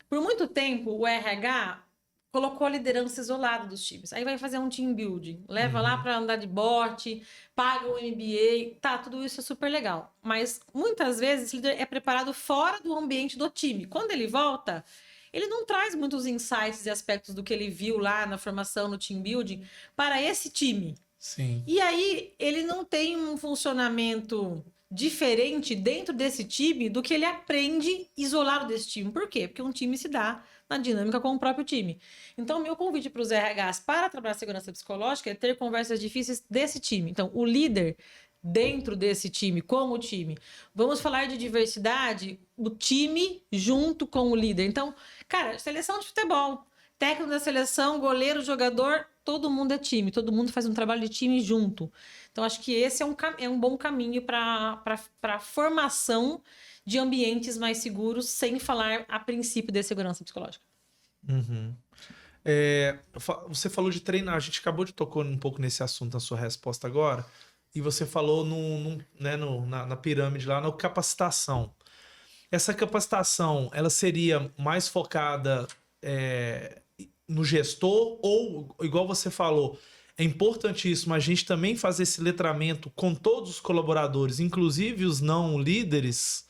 por muito tempo o RH colocou a liderança isolada dos times. Aí vai fazer um team building, leva lá para andar de bote, paga o MBA, tudo isso é super legal. Mas muitas vezes esse líder é preparado fora do ambiente do time. Quando ele volta, ele não traz muitos insights e aspectos do que ele viu lá na formação, no team building, para esse time. Sim. E aí ele não tem um funcionamento diferente dentro desse time do que ele aprende isolado desse time. Por quê? Porque um time se dá na dinâmica com o próprio time. Então, meu convite para os RHs para trabalhar segurança psicológica é ter conversas difíceis desse time. Então, o líder dentro desse time, com o time. Vamos falar de diversidade, o time junto com o líder. Então, cara, seleção de futebol, técnico da seleção, goleiro, jogador, todo mundo é time, todo mundo faz um trabalho de time junto. Então, acho que esse é um bom caminho para a formação de ambientes mais seguros, sem falar a princípio de segurança psicológica. Você falou de treinar, a gente acabou de tocar um pouco nesse assunto na sua resposta agora, e você falou na pirâmide lá, na capacitação. Essa capacitação, ela seria mais focada no gestor, ou, igual você falou, é importantíssimo a gente também fazer esse letramento com todos os colaboradores, inclusive os não líderes,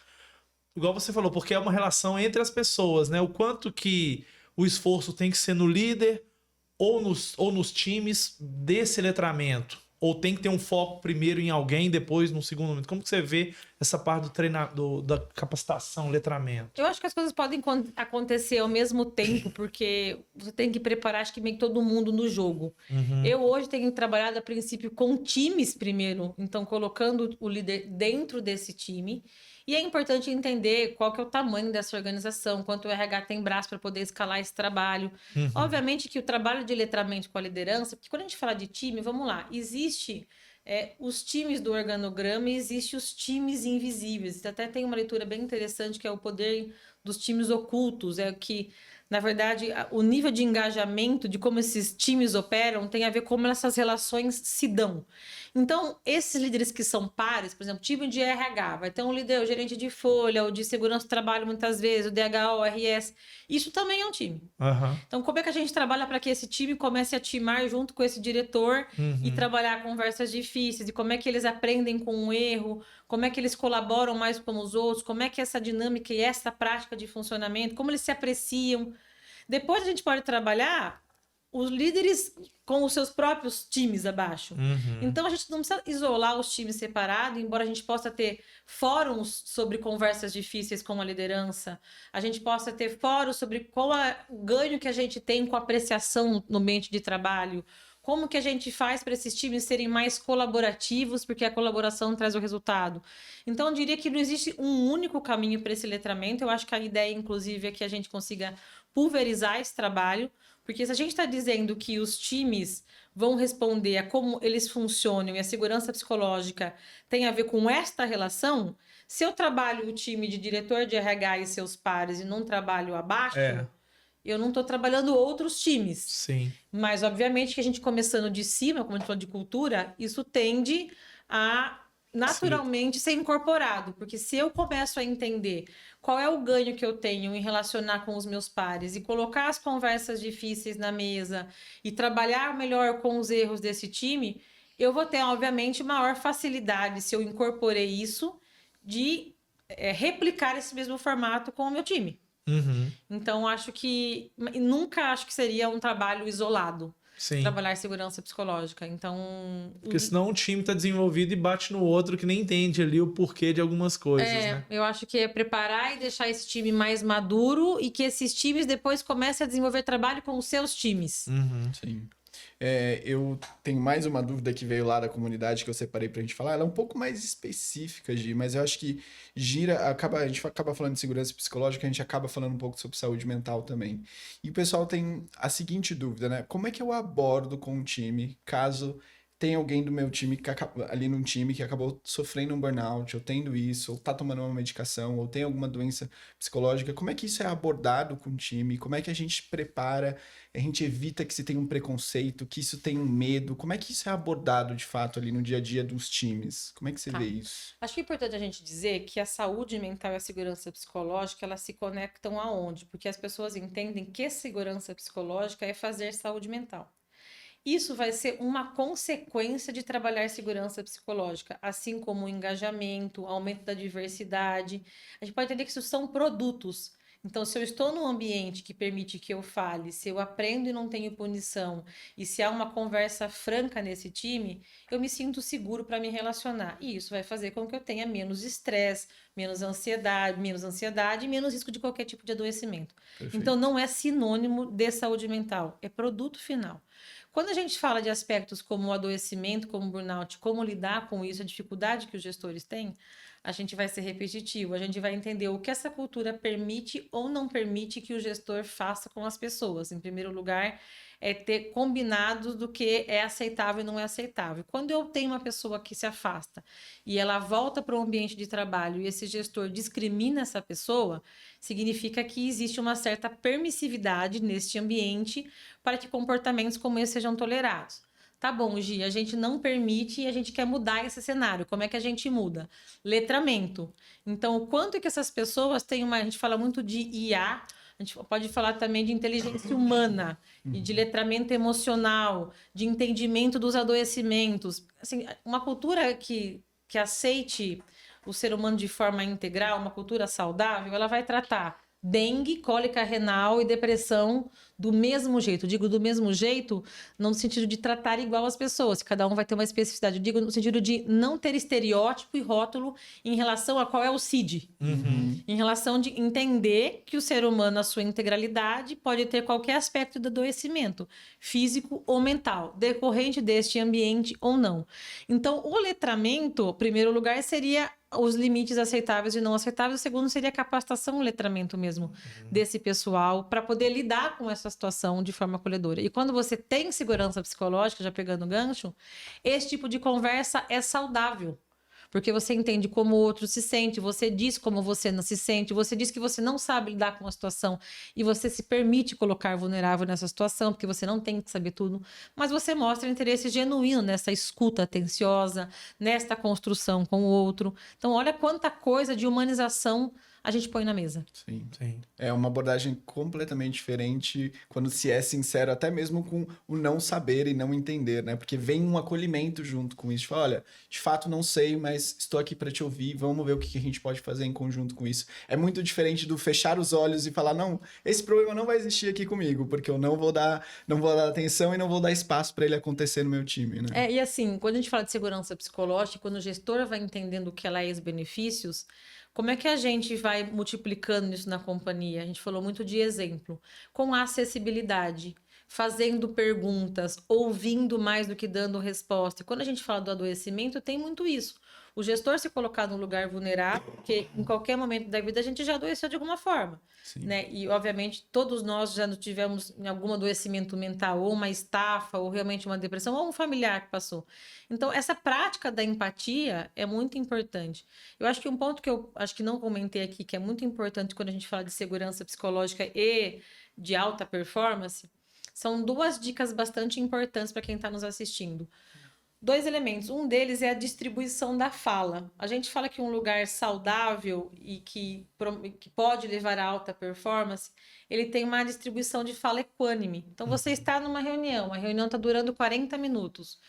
igual você falou, porque é uma relação entre as pessoas, né? O quanto que o esforço tem que ser no líder ou nos times desse letramento. Ou tem que ter um foco primeiro em alguém, depois no segundo momento? Como que você vê essa parte da capacitação, letramento? Eu acho que as coisas podem acontecer ao mesmo tempo, porque você tem que preparar, acho que meio que todo mundo no jogo. Eu hoje tenho trabalhado a princípio com times primeiro, então colocando o líder dentro desse time. E é importante entender qual que é o tamanho dessa organização, quanto o RH tem braço para poder escalar esse trabalho. Obviamente que o trabalho de letramento com a liderança, porque quando a gente fala de time, vamos lá, existe os times do organograma e existe os times invisíveis. Até tem uma leitura bem interessante que é o poder dos times ocultos, que, na verdade, o nível de engajamento, de como esses times operam, tem a ver com como essas relações se dão. Então, esses líderes que são pares, por exemplo, time de RH, vai ter um líder, o gerente de folha, o de segurança do trabalho, muitas vezes, o DHO, o RS, isso também é um time. Então, como é que a gente trabalha para que esse time comece a timar junto com esse diretor e trabalhar conversas difíceis, e como é que eles aprendem com o erro, como é que eles colaboram mais com os outros, como é que essa dinâmica e essa prática de funcionamento, como eles se apreciam. Depois a gente pode trabalhar os líderes com os seus próprios times abaixo. Então a gente não precisa isolar os times separados, embora a gente possa ter fóruns sobre conversas difíceis com a liderança, a gente possa ter fóruns sobre qual é o ganho que a gente tem com a apreciação no ambiente de trabalho, como que a gente faz para esses times serem mais colaborativos, porque a colaboração traz o resultado. Então eu diria que não existe um único caminho para esse letramento. Eu acho que a ideia, inclusive, é que a gente consiga pulverizar esse trabalho, porque se a gente está dizendo que os times vão responder a como eles funcionam e a segurança psicológica tem a ver com esta relação, se eu trabalho o time de diretor de RH e seus pares e não trabalho abaixo, eu não estou trabalhando outros times. Sim. Mas, obviamente, que a gente começando de cima, como a gente falou de cultura, isso tende a naturalmente ser incorporado. Porque se eu começo a entender qual é o ganho que eu tenho em relacionar com os meus pares e colocar as conversas difíceis na mesa e trabalhar melhor com os erros desse time, eu vou ter, obviamente, maior facilidade, se eu incorporei isso, de replicar esse mesmo formato com o meu time. Então, nunca acho que seria um trabalho isolado. Sim. Trabalhar segurança psicológica. Então. Porque senão um time tá desenvolvido e bate no outro que nem entende ali o porquê de algumas coisas, né? Eu acho que é preparar e deixar esse time mais maduro e que esses times depois comecem a desenvolver trabalho com os seus times. Sim. Eu tenho mais uma dúvida que veio lá da comunidade que eu separei pra gente falar. Ela é um pouco mais específica, Gi, mas eu acho que a gente acaba falando de segurança psicológica, a gente acaba falando um pouco sobre saúde mental também. E o pessoal tem a seguinte dúvida, né? Como é que eu abordo com um time caso tem alguém do meu time ali num time que acabou sofrendo um burnout, ou tendo isso, ou tá tomando uma medicação, ou tem alguma doença psicológica? Como é que isso é abordado com o time? Como é que a gente prepara, a gente evita que se tenha um preconceito, que isso tenha um medo? Como é que isso é abordado de fato ali no dia a dia dos times? Como é que você vê isso? Acho que é importante a gente dizer que a saúde mental e a segurança psicológica, elas se conectam aonde? Porque as pessoas entendem que segurança psicológica é fazer saúde mental. Isso vai ser uma consequência de trabalhar segurança psicológica, assim como o engajamento, aumento da diversidade. A gente pode entender que isso são produtos. Então, se eu estou num ambiente que permite que eu fale, se eu aprendo e não tenho punição, e se há uma conversa franca nesse time, eu me sinto seguro para me relacionar. E isso vai fazer com que eu tenha menos estresse, menos ansiedade e menos risco de qualquer tipo de adoecimento. Perfeito. Então, não é sinônimo de saúde mental, é produto final. Quando a gente fala de aspectos como o adoecimento, como o burnout, como lidar com isso, a dificuldade que os gestores têm, a gente vai ser repetitivo, a gente vai entender o que essa cultura permite ou não permite que o gestor faça com as pessoas. Em primeiro lugar, é ter combinados do que é aceitável e não é aceitável. Quando eu tenho uma pessoa que se afasta e ela volta para o ambiente de trabalho e esse gestor discrimina essa pessoa, significa que existe uma certa permissividade neste ambiente para que comportamentos como esse sejam tolerados. Tá bom, Gi, a gente não permite e a gente quer mudar esse cenário. Como é que a gente muda? Letramento. Então, o quanto é que essas pessoas têm a gente fala muito de IA, a gente pode falar também de inteligência humana e de letramento emocional, de entendimento dos adoecimentos. Assim, uma cultura que aceite o ser humano de forma integral, uma cultura saudável, ela vai tratar dengue, cólica renal e depressão do mesmo jeito. Eu digo do mesmo jeito, não no sentido de tratar igual as pessoas, cada um vai ter uma especificidade. Eu digo no sentido de não ter estereótipo e rótulo em relação a qual é o CID. Em relação de entender que o ser humano, na sua integralidade, pode ter qualquer aspecto do adoecimento, físico ou mental, decorrente deste ambiente ou não. Então, o letramento, em primeiro lugar, seria os limites aceitáveis e não aceitáveis. O segundo seria a capacitação, o letramento mesmo desse pessoal para poder lidar com essa situação de forma acolhedora. E quando você tem segurança psicológica, já pegando o gancho, esse tipo de conversa é saudável. Porque você entende como o outro se sente, você diz como você não se sente, você diz que você não sabe lidar com a situação e você se permite colocar vulnerável nessa situação, porque você não tem que saber tudo, mas você mostra interesse genuíno nessa escuta atenciosa, nesta construção com o outro. Então, olha quanta coisa de humanização a gente põe na mesa. Sim. Sim. É uma abordagem completamente diferente quando se é sincero, até mesmo com o não saber e não entender, né? Porque vem um acolhimento junto com isso. Tipo, olha, de fato não sei, mas estou aqui para te ouvir, vamos ver o que a gente pode fazer em conjunto com isso. É muito diferente do fechar os olhos e falar, não, esse problema não vai existir aqui comigo, porque eu não vou dar atenção e não vou dar espaço para ele acontecer no meu time, né? E assim, quando a gente fala de segurança psicológica, quando o gestor vai entendendo o que ela é e os benefícios, como é que a gente vai multiplicando isso na companhia? A gente falou muito de exemplo. Com acessibilidade, fazendo perguntas, ouvindo mais do que dando resposta. E quando a gente fala do adoecimento, tem muito isso. O gestor se colocar num lugar vulnerável, porque em qualquer momento da vida a gente já adoeceu de alguma forma. Sim. Né? E, obviamente, todos nós já tivemos algum adoecimento mental, ou uma estafa, ou realmente uma depressão, ou um familiar que passou. Então, essa prática da empatia é muito importante. Eu acho que um ponto que eu acho que não comentei aqui, que é muito importante quando a gente fala de segurança psicológica e de alta performance, são 2 dicas bastante importantes para quem está nos assistindo. 2 elementos. Um deles é a distribuição da fala. A gente fala que um lugar saudável e que pode levar a alta performance, ele tem uma distribuição de fala equânime. Então, você está numa reunião, a reunião está durando 40 minutos.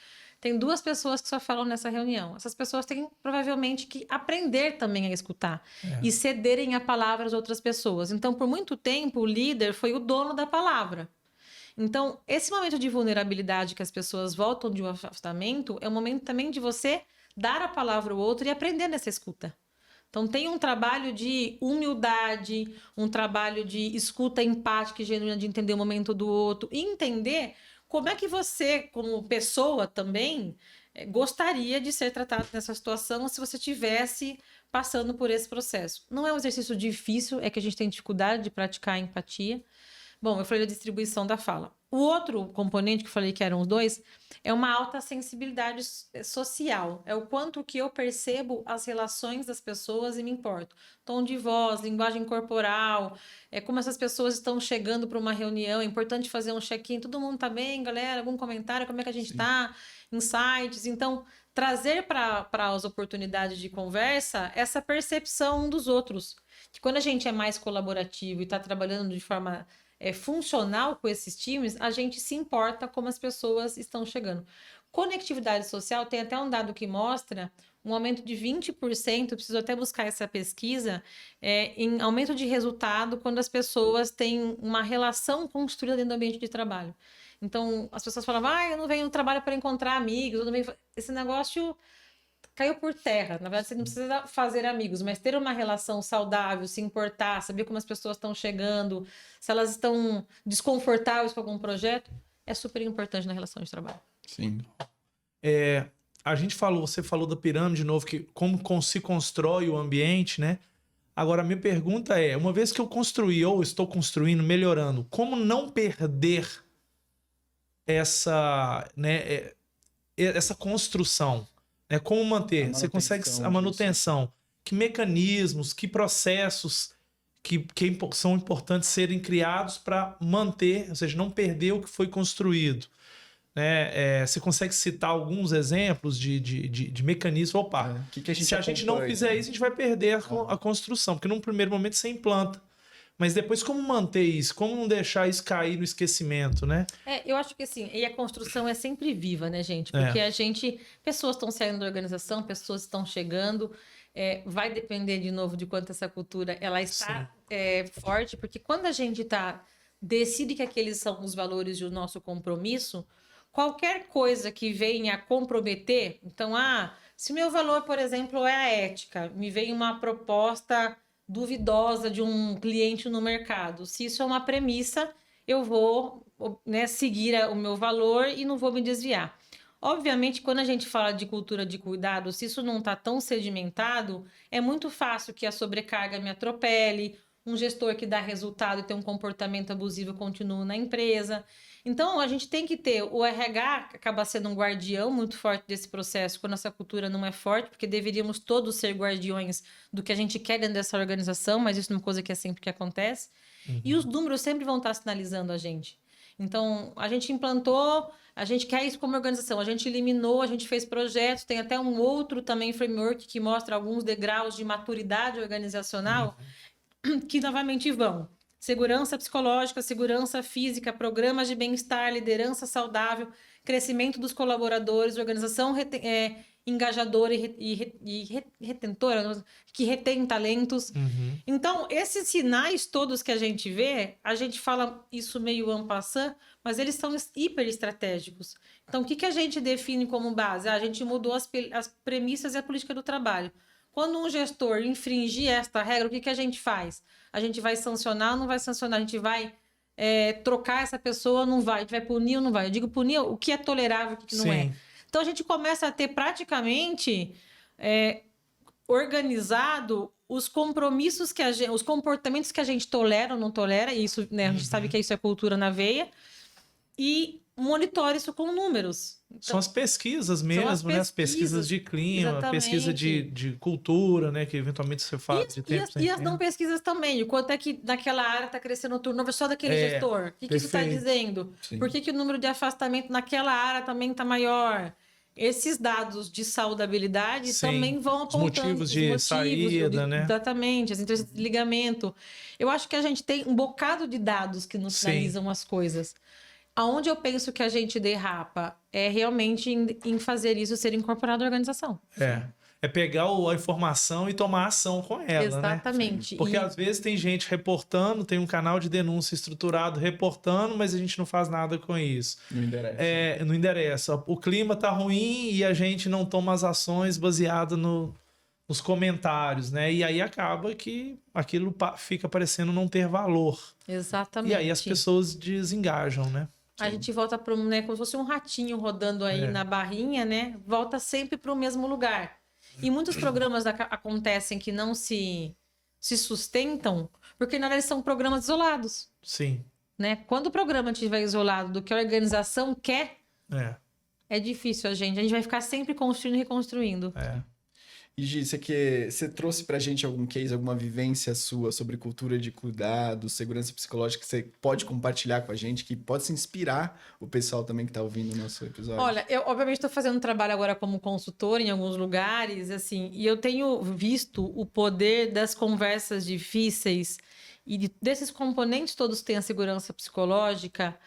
Tem 2 pessoas que só falam nessa reunião. Essas pessoas têm, provavelmente, que aprender também a escutar e cederem a palavra às outras pessoas. Então, por muito tempo, o líder foi o dono da palavra. Então, esse momento de vulnerabilidade que as pessoas voltam de um afastamento é um momento também de você dar a palavra ao outro e aprender nessa escuta. Então, tem um trabalho de humildade, um trabalho de escuta empática e genuína de entender o momento do outro e entender como é que você, como pessoa também, gostaria de ser tratado nessa situação se você tivesse passando por esse processo. Não é um exercício difícil, é que a gente tem dificuldade de praticar a empatia. Bom, eu falei da distribuição da fala. O outro componente que eu falei que eram os 2 é uma alta sensibilidade social. É o quanto que eu percebo as relações das pessoas e me importo. Tom de voz, linguagem corporal, como essas pessoas estão chegando para uma reunião. É importante fazer um check-in. Todo mundo tá bem, galera? Algum comentário? Como é que a gente tá? Insights. Então, trazer para as oportunidades de conversa essa percepção um dos outros. Que quando a gente é mais colaborativo e está trabalhando de forma funcional com esses times, a gente se importa como as pessoas estão chegando. Conectividade social, tem até um dado que mostra um aumento de 20%, preciso até buscar essa pesquisa, em aumento de resultado quando as pessoas têm uma relação construída dentro do ambiente de trabalho. Então, as pessoas falavam, eu não venho no trabalho para encontrar amigos, eu não venho... Esse negócio caiu por terra. Na verdade, você não precisa fazer amigos, mas ter uma relação saudável, se importar, saber como as pessoas estão chegando, se elas estão desconfortáveis com algum projeto, é super importante na relação de trabalho. Sim. Você falou da pirâmide de novo, que como se constrói o ambiente, né? Agora, a minha pergunta é, uma vez que eu construí ou estou construindo, melhorando, como não perder essa construção? Como manter? Você consegue a manutenção? Que mecanismos, que processos que são importantes serem criados para manter, ou seja, não perder o que foi construído? Você consegue citar alguns exemplos de mecanismos? Opa, se a gente não fizer isso, a gente vai perder a construção, porque num primeiro momento você implanta. Mas depois, como manter isso? Como não deixar isso cair no esquecimento, né? Eu acho que assim, e a construção é sempre viva, né, gente? Porque pessoas estão saindo da organização, pessoas estão chegando, vai depender de novo de quanto essa cultura ela está forte, porque quando a gente decide que aqueles são os valores e o nosso compromisso, qualquer coisa que venha a comprometer, então, se o meu valor, por exemplo, é a ética, me vem uma proposta duvidosa de um cliente no mercado. Se isso é uma premissa, eu vou seguir o meu valor e não vou me desviar. Obviamente, quando a gente fala de cultura de cuidado, se isso não está tão sedimentado, é muito fácil que a sobrecarga me atropele, um gestor que dá resultado e tem um comportamento abusivo continua na empresa. Então, a gente tem que ter... O RH acaba sendo um guardião muito forte desse processo quando essa cultura não é forte, porque deveríamos todos ser guardiões do que a gente quer dentro dessa organização, mas isso não é uma coisa que é sempre que acontece. E os números sempre vão estar sinalizando a gente. Então, a gente implantou, a gente quer isso como organização, a gente eliminou, a gente fez projetos, tem até um outro também framework que mostra alguns degraus de maturidade organizacional que novamente vão segurança psicológica, segurança física, programas de bem-estar, liderança saudável, crescimento dos colaboradores, organização engajadora e retentora, que retém talentos. Então, esses sinais todos que a gente vê, a gente fala isso meio en passant, mas eles são hiper estratégicos. Então, o que a gente define como base? A gente mudou as premissas e a política do trabalho. Quando um gestor infringir esta regra, o que a gente faz? A gente vai sancionar ou não vai sancionar? A gente vai trocar essa pessoa ou não vai? A gente vai punir ou não vai? Eu digo punir o que é tolerável e o que não é. Então, a gente começa a ter praticamente organizado os compromissos os comportamentos que a gente tolera ou não tolera, e isso, né, a gente sabe que isso é cultura na veia, e monitore isso com números. Então, são as pesquisas mesmo, né? As pesquisas de clima, exatamente. pesquisa de cultura, né? Que eventualmente você faz de tempo e as não pesquisas também. O quanto é que naquela área está crescendo o turnover só daquele gestor? O que isso está dizendo? Sim. Por que o número de afastamento naquela área também está maior? Esses dados de saudabilidade também vão apontando os motivos de saída, né? Exatamente, as interligamento. Eu acho que a gente tem um bocado de dados que nos sinalizam as coisas. Aonde eu penso que a gente derrapa é realmente em fazer isso ser incorporado à organização. É pegar a informação e tomar ação com ela, exatamente. Né? Porque às vezes tem gente reportando, tem um canal de denúncia estruturado reportando, mas a gente não faz nada com isso. Não interessa. Não interessa. O clima tá ruim e a gente não toma as ações baseadas nos comentários, né? E aí acaba que aquilo fica parecendo não ter valor. Exatamente. E aí as pessoas desengajam, né? A gente volta para como se fosse um ratinho rodando aí na barrinha, né? Volta sempre para o mesmo lugar. E muitos programas acontecem que não se sustentam, porque na verdade são programas isolados. Sim. Né? Quando o programa estiver isolado do que a organização quer, é difícil a gente vai ficar sempre construindo e reconstruindo. E Gi, você trouxe pra gente algum case, alguma vivência sua sobre cultura de cuidado, segurança psicológica, que você pode compartilhar com a gente, que pode se inspirar o pessoal também que tá ouvindo o nosso episódio? Olha, eu obviamente estou fazendo um trabalho agora como consultora em alguns lugares, assim, e eu tenho visto o poder das conversas difíceis e desses componentes todos que têm a segurança psicológica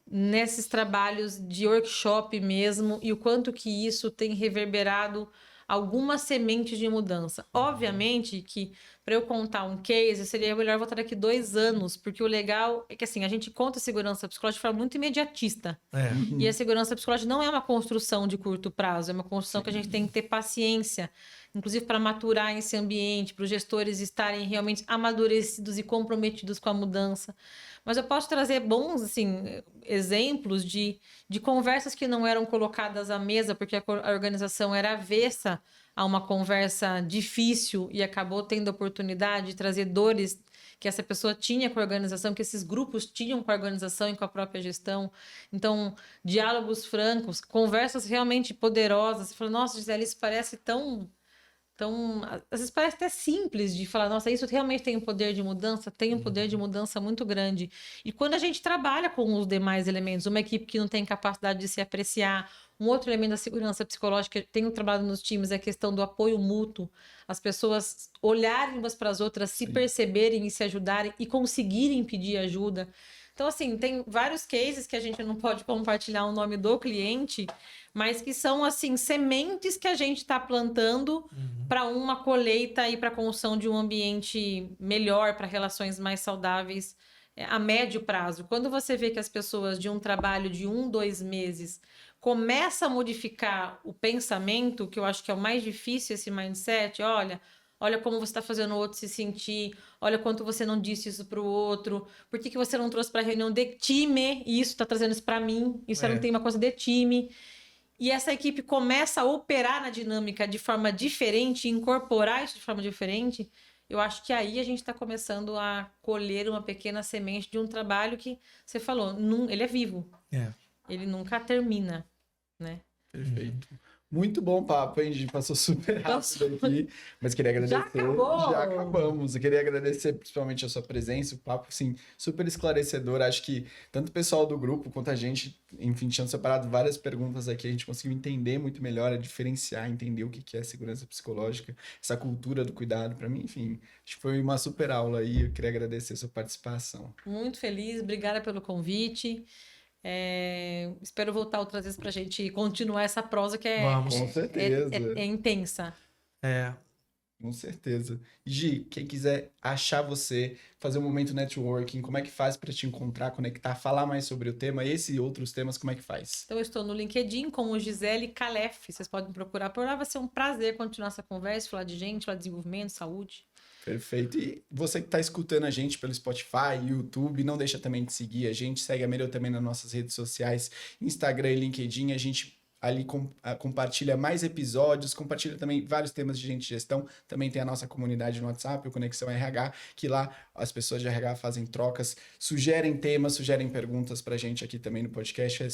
nesses trabalhos de workshop mesmo, e o quanto que isso tem reverberado algumas sementes de mudança. Obviamente que para eu contar um case, seria melhor voltar daqui 2 anos, porque o legal é que assim, a gente conta a segurança psicológica de forma muito imediatista. E a segurança psicológica não é uma construção de curto prazo, é uma construção que a gente tem que ter paciência, inclusive para maturar esse ambiente, para os gestores estarem realmente amadurecidos e comprometidos com a mudança. Mas eu posso trazer bons exemplos de conversas que não eram colocadas à mesa porque a organização era avessa a uma conversa difícil e acabou tendo a oportunidade de trazer dores que essa pessoa tinha com a organização, que esses grupos tinham com a organização e com a própria gestão. Então, diálogos francos, conversas realmente poderosas. Você fala, nossa, Gisele, isso parece tão... Então, às vezes parece até simples de falar, nossa, isso realmente tem um poder de mudança? Tem um poder de mudança muito grande. E quando a gente trabalha com os demais elementos, uma equipe que não tem capacidade de se apreciar, um outro elemento da segurança psicológica que eu tenho trabalhado nos times é a questão do apoio mútuo. As pessoas olharem umas para as outras, se perceberem e se ajudarem e conseguirem pedir ajuda. Então, assim, tem vários cases que a gente não pode compartilhar o nome do cliente, mas que são, assim, sementes que a gente está plantando para uma colheita e para a construção de um ambiente melhor, para relações mais saudáveis a médio prazo. Quando você vê que as pessoas de um trabalho de 1, 2 meses começam a modificar o pensamento, que eu acho que é o mais difícil, esse mindset, olha como você está fazendo o outro se sentir, olha quanto você não disse isso para o outro, por que você não trouxe para a reunião de time, e isso está trazendo isso para mim, isso não tem uma coisa de time. E essa equipe começa a operar na dinâmica de forma diferente, incorporar isso de forma diferente, eu acho que aí a gente está começando a colher uma pequena semente de um trabalho que você falou, ele é vivo, ele nunca termina, né? Perfeito. Muito bom papo, hein, Gi? Passou super rápido aqui, mas queria agradecer. Já acabou! Já acabamos. Eu queria agradecer principalmente a sua presença, o papo, assim, super esclarecedor. Acho que tanto o pessoal do grupo quanto a gente, enfim, tinham separado várias perguntas aqui, a gente conseguiu entender muito melhor, a diferenciar, entender o que é segurança psicológica, essa cultura do cuidado. Para mim, enfim, acho que foi uma super aula aí. Eu queria agradecer a sua participação. Muito feliz, obrigada pelo convite. Espero voltar outras vezes para a gente continuar essa prosa que Vamos. Com certeza. é intensa. Com certeza. Gi, quem quiser achar você, fazer um momento networking, como é que faz para te encontrar, conectar, falar mais sobre o tema, esse e outros temas, como é que faz? Então, eu estou no LinkedIn como Gisele Calef. Vocês podem me procurar por lá. Vai ser um prazer continuar essa conversa, falar de gente, falar de desenvolvimento, saúde. Perfeito. E você que está escutando a gente pelo Spotify, YouTube, não deixa também de seguir a gente. Segue a Mereu também nas nossas redes sociais, Instagram e LinkedIn. A gente ali compartilha mais episódios, compartilha também vários temas de gente de gestão. Também tem a nossa comunidade no WhatsApp, o Conexão RH, que lá as pessoas de RH fazem trocas, sugerem temas, sugerem perguntas pra gente aqui também no podcast.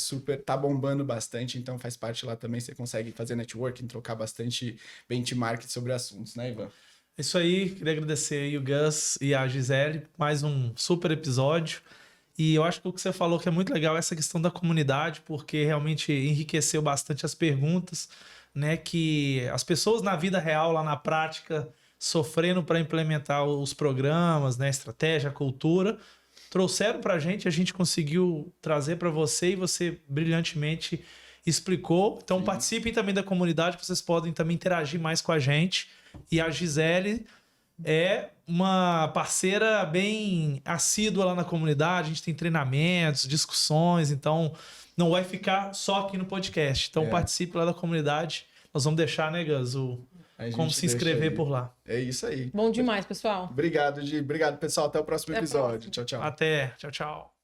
Tá bombando bastante, então faz parte lá também. Você consegue fazer networking, trocar bastante benchmark sobre assuntos, né, Ivan? Isso aí, queria agradecer aí o Gus e a Gisele, mais um super episódio. E eu acho que o que você falou que é muito legal é essa questão da comunidade, porque realmente enriqueceu bastante as perguntas, né? Que as pessoas na vida real, lá na prática, sofrendo para implementar os programas, né? Estratégia, cultura, trouxeram para a gente conseguiu trazer para você e você brilhantemente explicou. Então participem também da comunidade, vocês podem também interagir mais com a gente. E a Gisele é uma parceira bem assídua lá na comunidade. A gente tem treinamentos, discussões, então não vai ficar só aqui no podcast. Então participe lá da comunidade. Nós vamos deixar, né, Gus, como se inscrever por lá. É isso aí. Bom demais, pessoal. Obrigado, Gi. Obrigado, pessoal. Até o próximo episódio. Tchau, tchau. Até. Tchau, tchau.